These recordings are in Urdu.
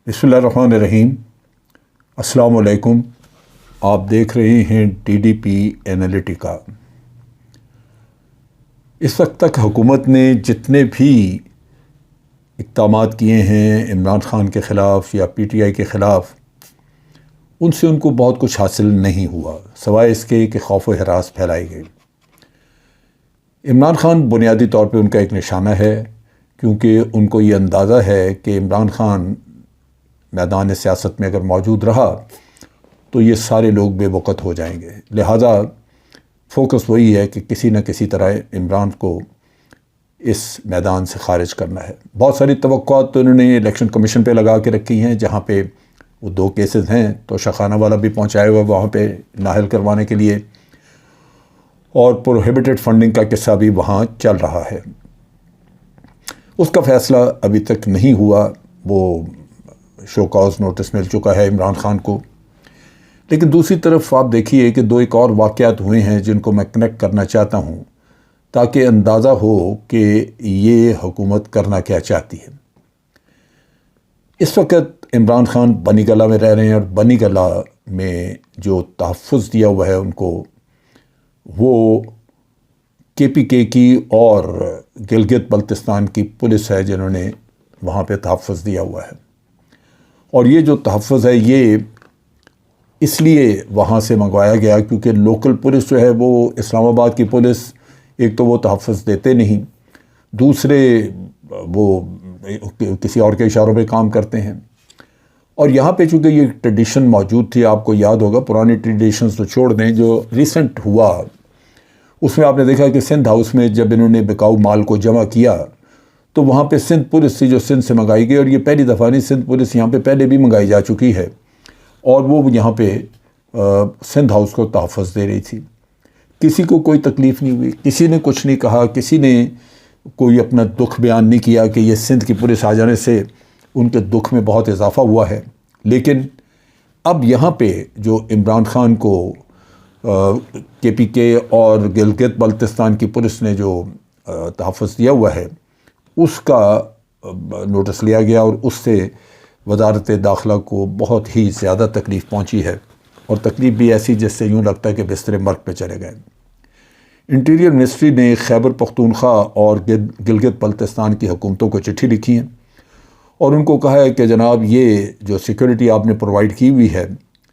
بسم اللہ الرحمن الرحیم۔ السلام علیکم۔ آپ دیکھ رہے ہیں ٹی ڈی پی اینالیٹیکا۔ اس وقت تک حکومت نے جتنے بھی اقدامات کیے ہیں عمران خان کے خلاف یا پی ٹی آئی کے خلاف، ان سے ان کو بہت کچھ حاصل نہیں ہوا سوائے اس کے کہ خوف و ہراس پھیلائی گئی۔ عمران خان بنیادی طور پہ ان کا ایک نشانہ ہے، کیونکہ ان کو یہ اندازہ ہے کہ عمران خان میدان سیاست میں اگر موجود رہا تو یہ سارے لوگ بے وقت ہو جائیں گے، لہذا فوکس وہی ہے کہ کسی نہ کسی طرح عمران کو اس میدان سے خارج کرنا ہے۔ بہت ساری توقعات تو انہوں نے الیکشن کمیشن پہ لگا کے رکھی ہیں، جہاں پہ وہ 2 کیسز ہیں، تو شاخانہ والا بھی پہنچایا ہوا وہاں پہ نااہل کروانے کے لیے، اور پروہیبٹڈ فنڈنگ کا قصہ بھی وہاں چل رہا ہے۔ اس کا فیصلہ ابھی تک نہیں ہوا، وہ شو کاز نوٹس مل چکا ہے عمران خان کو۔ لیکن دوسری طرف آپ دیکھیے کہ 2 ایک اور واقعات ہوئے ہیں جن کو میں کنیکٹ کرنا چاہتا ہوں، تاکہ اندازہ ہو کہ یہ حکومت کرنا کیا چاہتی ہے۔ اس وقت عمران خان بنی گلہ میں رہ رہے ہیں، اور بنی گلہ میں جو تحفظ دیا ہوا ہے ان کو، وہ کے پی کے کی اور گلگت بلتستان کی پولیس ہے جنہوں نے وہاں پہ تحفظ دیا ہوا ہے۔ اور یہ جو تحفظ ہے یہ اس لیے وہاں سے منگوایا گیا کیونکہ لوکل پولیس جو ہے وہ اسلام آباد کی پولیس، ایک تو وہ تحفظ دیتے نہیں، دوسرے وہ کسی اور کے اشاروں پہ کام کرتے ہیں۔ اور یہاں پہ چونکہ یہ ٹریڈیشن موجود تھی، آپ کو یاد ہوگا، پرانی ٹریڈیشنز تو چھوڑ دیں، جو ریسنٹ ہوا اس میں آپ نے دیکھا کہ سندھ ہاؤس میں جب انہوں نے بکاؤ مال کو جمع کیا تو وہاں پہ سندھ پولیس تھی جو سندھ سے منگائی گئی، اور یہ پہلی دفعہ نہیں، سندھ پولیس یہاں پہ پہلے بھی منگائی جا چکی ہے، اور وہ یہاں پہ سندھ ہاؤس کو تحفظ دے رہی تھی۔ کسی کو کوئی تکلیف نہیں ہوئی، کسی نے کچھ نہیں کہا، کسی نے کوئی اپنا دکھ بیان نہیں کیا کہ یہ سندھ کی پولیس آ جانے سے ان کے دکھ میں بہت اضافہ ہوا ہے۔ لیکن اب یہاں پہ جو عمران خان کو کے پی کے اور گلگت بلتستان کی پولیس نے جو تحفظ دیا ہوا ہے اس کا نوٹس لیا گیا، اور اس سے وزارت داخلہ کو بہت ہی زیادہ تکلیف پہنچی ہے، اور تکلیف بھی ایسی جس سے یوں لگتا ہے کہ بستر مرگ پہ چلے گئے۔ انٹیریئر منسٹری نے خیبر پختونخوا اور گلگت بلتستان کی حکومتوں کو چٹھی لکھی ہے، اور ان کو کہا ہے کہ جناب یہ جو سیکورٹی آپ نے پرووائڈ کی ہوئی ہے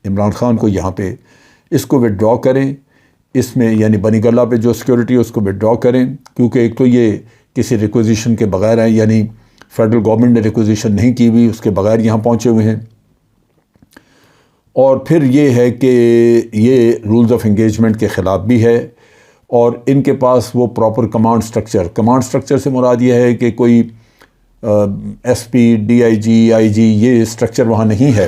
عمران خان کو یہاں پہ، اس کو وڈرا کریں، اس میں یعنی بنی گلہ پہ جو سیکورٹی ہے اس کو وڈرا کریں، کیونکہ ایک تو یہ کسی ریکوزیشن کے بغیر ہے، یعنی فیڈرل گورنمنٹ نے ریکوزیشن نہیں کی ہوئی، اس کے بغیر یہاں پہنچے ہوئے ہیں، اور پھر یہ ہے کہ یہ رولز آف انگیجمنٹ کے خلاف بھی ہے، اور ان کے پاس وہ پراپر کمانڈ سٹرکچر سے مراد یہ ہے کہ کوئی ایس پی، ڈی آئی جی، آئی جی، یہ سٹرکچر وہاں نہیں ہے،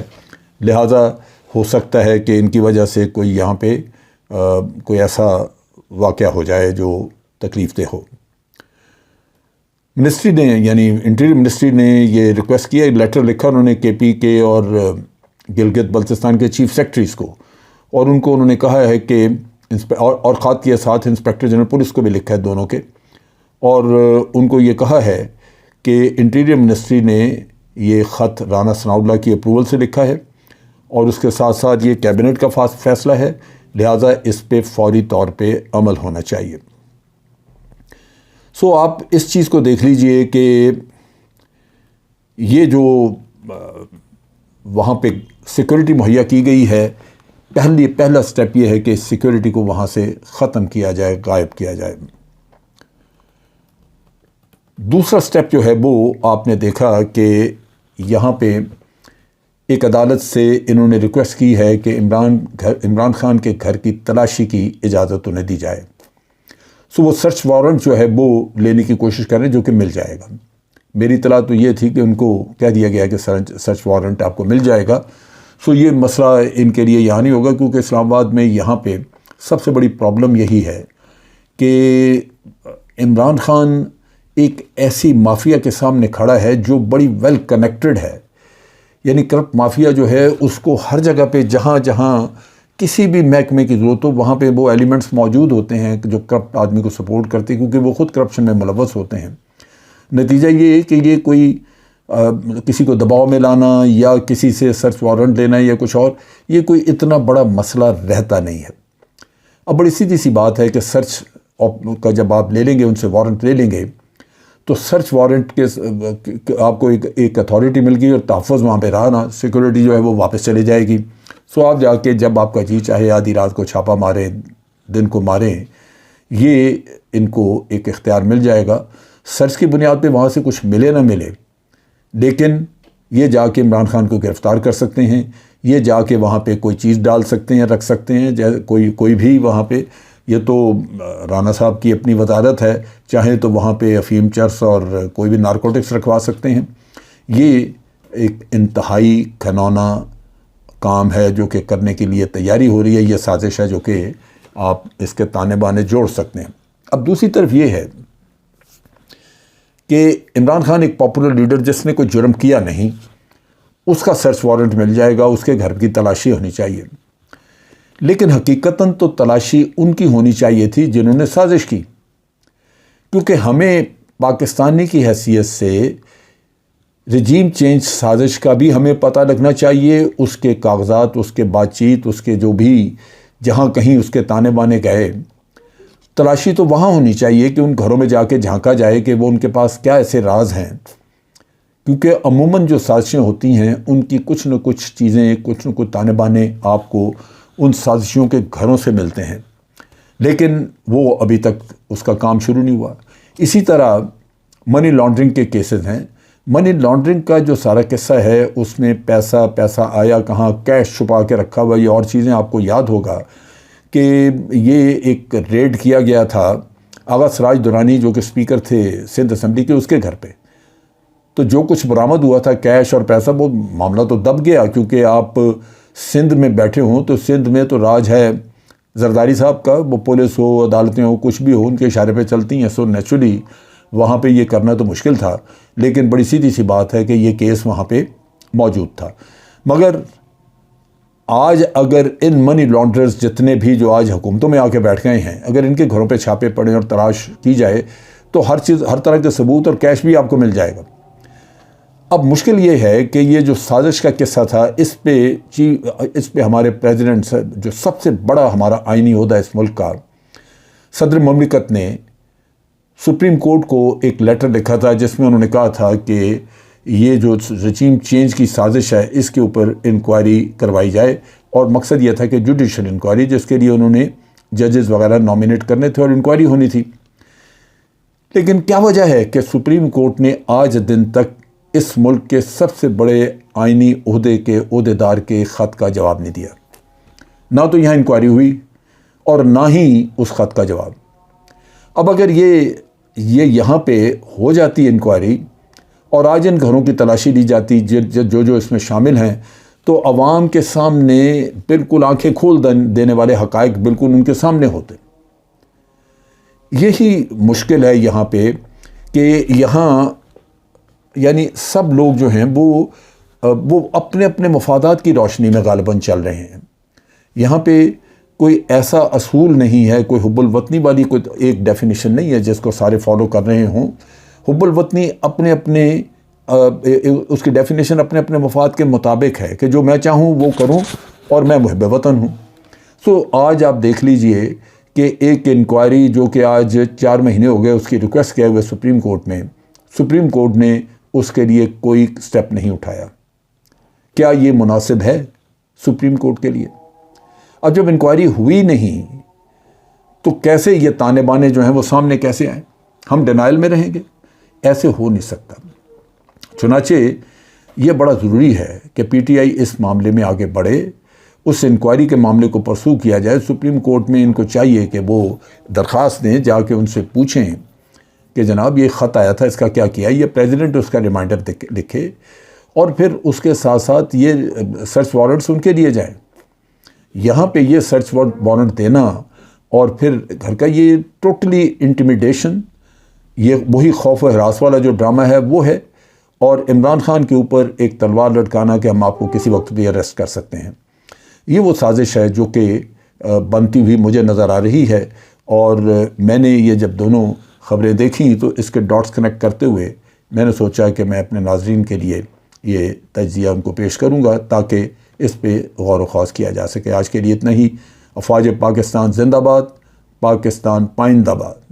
لہٰذا ہو سکتا ہے کہ ان کی وجہ سے کوئی یہاں پہ کوئی ایسا واقعہ ہو جائے جو تکلیف دہ ہو۔ منسٹری نے یعنی انٹیریئر منسٹری نے یہ ریکویسٹ کیا، لیٹر لکھا انہوں نے کے پی کے اور گلگت بلتستان کے چیف سیکرٹریز کو، اور ان کو انہوں نے کہا ہے کہ اور خط کے ساتھ انسپیکٹر جنرل پولیس کو بھی لکھا ہے دونوں کے، اور ان کو یہ کہا ہے کہ انٹیریئر منسٹری نے یہ خط رانا ثناء اللہ کی اپروول سے لکھا ہے، اور اس کے ساتھ ساتھ یہ کیبنٹ کا فیصلہ ہے، لہٰذا اس پہ فوری طور پہ عمل ہونا چاہیے۔ سو آپ اس چیز کو دیکھ لیجئے کہ یہ جو وہاں پہ سیکورٹی مہیا کی گئی ہے، پہلا سٹیپ یہ ہے کہ سیکورٹی کو وہاں سے ختم کیا جائے، غائب کیا جائے۔ دوسرا سٹیپ جو ہے وہ آپ نے دیکھا کہ یہاں پہ ایک عدالت سے انہوں نے ریکویسٹ کی ہے کہ عمران خان کے گھر کی تلاشی کی اجازت انہیں دی جائے۔ سو وہ سرچ وارنٹ جو ہے وہ لینے کی کوشش کر رہے ہیں، جو کہ مل جائے گا۔ میری اطلاع تو یہ تھی کہ ان کو کہہ دیا گیا کہ سرچ وارنٹ آپ کو مل جائے گا۔ سو یہ مسئلہ ان کے لیے یہاں نہیں ہوگا، کیونکہ اسلام آباد میں یہاں پہ سب سے بڑی پرابلم یہی ہے کہ عمران خان ایک ایسی مافیا کے سامنے کھڑا ہے جو بڑی ویل کنیکٹڈ ہے، یعنی کرپٹ مافیا جو ہے اس کو ہر جگہ پہ جہاں جہاں کسی بھی محکمے کی ضرورت ہو وہاں پہ وہ ایلیمنٹس موجود ہوتے ہیں جو کرپٹ آدمی کو سپورٹ کرتے ہیں، کیونکہ وہ خود کرپشن میں ملوث ہوتے ہیں۔ نتیجہ یہ ہے کہ یہ کوئی کسی کو دباؤ میں لانا یا کسی سے سرچ وارنٹ لینا یا کچھ اور، یہ کوئی اتنا بڑا مسئلہ رہتا نہیں ہے۔ اب بڑی سیدھی سی بات ہے کہ سرچ کا جب آپ لے لیں گے، ان سے وارنٹ لے لیں گے، تو سرچ وارنٹ کے آپ کو ایک اتھارٹی مل گئی اور تحفظ وہاں پہ رہا نا، سیکورٹی جو ہے وہ واپس چلے جائے گی۔ سو آپ جا کے جب آپ کا جی چاہے آدھی رات کو چھاپا ماریں، دن کو ماریں، یہ ان کو ایک اختیار مل جائے گا۔ سرچ کی بنیاد پہ وہاں سے کچھ ملے نہ ملے، لیکن یہ جا کے عمران خان کو گرفتار کر سکتے ہیں، یہ جا کے وہاں پہ کوئی چیز ڈال سکتے ہیں، رکھ سکتے ہیں، کوئی بھی وہاں پہ، یہ تو رانا صاحب کی اپنی وزارت ہے، چاہیں تو وہاں پہ افیم، چرس اور کوئی بھی نارکوٹکس رکھوا سکتے ہیں۔ یہ ایک انتہائی گھناؤنا کام ہے جو کہ کرنے کے لیے تیاری ہو رہی ہے، یہ سازش ہے جو کہ آپ اس کے تانے بانے جوڑ سکتے ہیں۔ اب دوسری طرف یہ ہے کہ عمران خان ایک پاپولر لیڈر جس نے کوئی جرم کیا نہیں، اس کا سرچ وارنٹ مل جائے گا، اس کے گھر کی تلاشی ہونی چاہیے، لیکن حقیقتاً تو تلاشی ان کی ہونی چاہیے تھی جنہوں نے سازش کی، کیونکہ ہمیں پاکستانی کی حیثیت سے رجیم چینج سازش کا بھی ہمیں پتہ لگنا چاہیے، اس کے کاغذات، اس کے بات چیت، اس کے جو بھی جہاں کہیں اس کے تانے بانے گئے، تلاشی تو وہاں ہونی چاہیے کہ ان گھروں میں جا کے جھانکا جائے کہ وہ ان کے پاس کیا ایسے راز ہیں، کیونکہ عموماً جو سازشیں ہوتی ہیں ان کی کچھ نہ کچھ چیزیں، کچھ نہ کچھ تانے بانے آپ کو ان سازشیوں کے گھروں سے ملتے ہیں، لیکن وہ ابھی تک اس کا کام شروع نہیں ہوا۔ اسی طرح منی لانڈرنگ کے کیسز ہیں۔ منی لانڈرنگ کا جو سارا قصہ ہے، اس میں پیسہ آیا کہاں، کیش چھپا کے رکھا ہوا، یہ اور چیزیں آپ کو یاد ہوگا کہ یہ ایک ریڈ کیا گیا تھا آغا سراج درانی جو کہ اسپیکر تھے سندھ اسمبلی کے، اس کے گھر پہ، تو جو کچھ برآمد ہوا تھا کیش اور پیسہ، وہ معاملہ تو دب گیا، کیونکہ آپ سندھ میں بیٹھے ہوں تو سندھ میں تو راج ہے زرداری صاحب کا، وہ پولیس ہو، عدالتیں ہو، کچھ بھی ہو، ان کے اشارے پہ چلتی ہیں، سو نیچرلی وہاں پہ یہ کرنا تو مشکل تھا، لیکن بڑی سیدھی سی بات ہے کہ یہ کیس وہاں پہ موجود تھا۔ مگر آج اگر ان منی لانڈررز جتنے بھی جو آج حکومتوں میں آ کے بیٹھ گئے ہیں، اگر ان کے گھروں پہ چھاپے پڑیں اور تلاش کی جائے تو ہر چیز، ہر طرح کے ثبوت اور کیش بھی آپ کو مل جائے گا۔ اب مشکل یہ ہے کہ یہ جو سازش کا قصہ تھا، اس پہ ہمارے پریزیڈنٹ جو سب سے بڑا ہمارا آئینی عہدہ اس ملک کا، صدر مملکت نے سپریم کورٹ کو ایک لیٹر لکھا تھا جس میں انہوں نے کہا تھا کہ یہ جو رجیم چینج کی سازش ہے اس کے اوپر انکوائری کروائی جائے، اور مقصد یہ تھا کہ جوڈیشل انکوائری، جس کے لیے انہوں نے ججز وغیرہ نامینیٹ کرنے تھے اور انکوائری ہونی تھی۔ لیکن کیا وجہ ہے کہ سپریم کورٹ نے آج دن تک اس ملک کے سب سے بڑے آئینی عہدے کے عہدیدار کے خط کا جواب نہیں دیا؟ نہ تو یہاں انکوائری ہوئی اور نہ ہی اس خط کا جواب۔ اب اگر یہ یہاں پہ ہو جاتی انکوائری اور آج ان گھروں کی تلاشی لی جاتی جو اس میں شامل ہیں، تو عوام کے سامنے بالکل آنکھیں کھول دینے والے حقائق بالکل ان کے سامنے ہوتے۔ یہی مشکل ہے یہاں پہ کہ یہاں یعنی سب لوگ جو ہیں وہ اپنے اپنے مفادات کی روشنی میں غالباً چل رہے ہیں۔ یہاں پہ کوئی ایسا اصول نہیں ہے، کوئی حب الوطنی والی کوئی ایک ڈیفینیشن نہیں ہے جس کو سارے فالو کر رہے ہوں۔ حب الوطنی اپنے اس کی ڈیفینیشن اپنے اپنے مفاد کے مطابق ہے کہ جو میں چاہوں وہ کروں اور میں محب وطن ہوں۔ سو آج آپ دیکھ لیجئے کہ ایک انکوائری جو کہ آج 4 مہینے ہو گئے اس کی ریکویسٹ کیا ہوئے سپریم کورٹ میں، سپریم کورٹ نے اس کے لیے کوئی سٹیپ نہیں اٹھایا۔ کیا یہ مناسب ہے سپریم کورٹ کے لیے؟ اب جب انکوائری ہوئی نہیں تو کیسے یہ تانے بانے جو ہیں وہ سامنے کیسے آئیں؟ ہم ڈینائل میں رہیں گے؟ ایسے ہو نہیں سکتا۔ چنانچہ یہ بڑا ضروری ہے کہ پی ٹی آئی اس معاملے میں آگے بڑھے، اس انکوائری کے معاملے کو پرسو کیا جائے۔ سپریم کورٹ میں ان کو چاہیے کہ وہ درخواست دیں، جا کے ان سے پوچھیں کہ جناب یہ خط آیا تھا، اس کا کیا کیا؟ یہ پریزیڈنٹ اس کا ریمائنڈر لکھے، اور پھر اس کے ساتھ ساتھ یہ سرچ وارنٹس ان کے لیے جائیں۔ یہاں پہ یہ سرچ وارنٹ دینا اور پھر گھر کا یہ ٹوٹلی انٹیمیڈیشن، یہ وہی خوف و ہراس والا جو ڈرامہ ہے وہ ہے، اور عمران خان کے اوپر ایک تلوار لٹکانا کہ ہم آپ کو کسی وقت بھی اریسٹ کر سکتے ہیں۔ یہ وہ سازش ہے جو کہ بنتی ہوئی مجھے نظر آ رہی ہے، اور میں نے یہ جب دونوں خبریں دیکھیں تو اس کے ڈاٹس کنیکٹ کرتے ہوئے میں نے سوچا کہ میں اپنے ناظرین کے لیے یہ تجزیہ ان کو پیش کروں گا تاکہ اس پہ غور و خوض کیا جا سکے۔ آج کے لیے اتنا ہی۔ افواج پاکستان زندہ باد، پاکستان پائندہ باد۔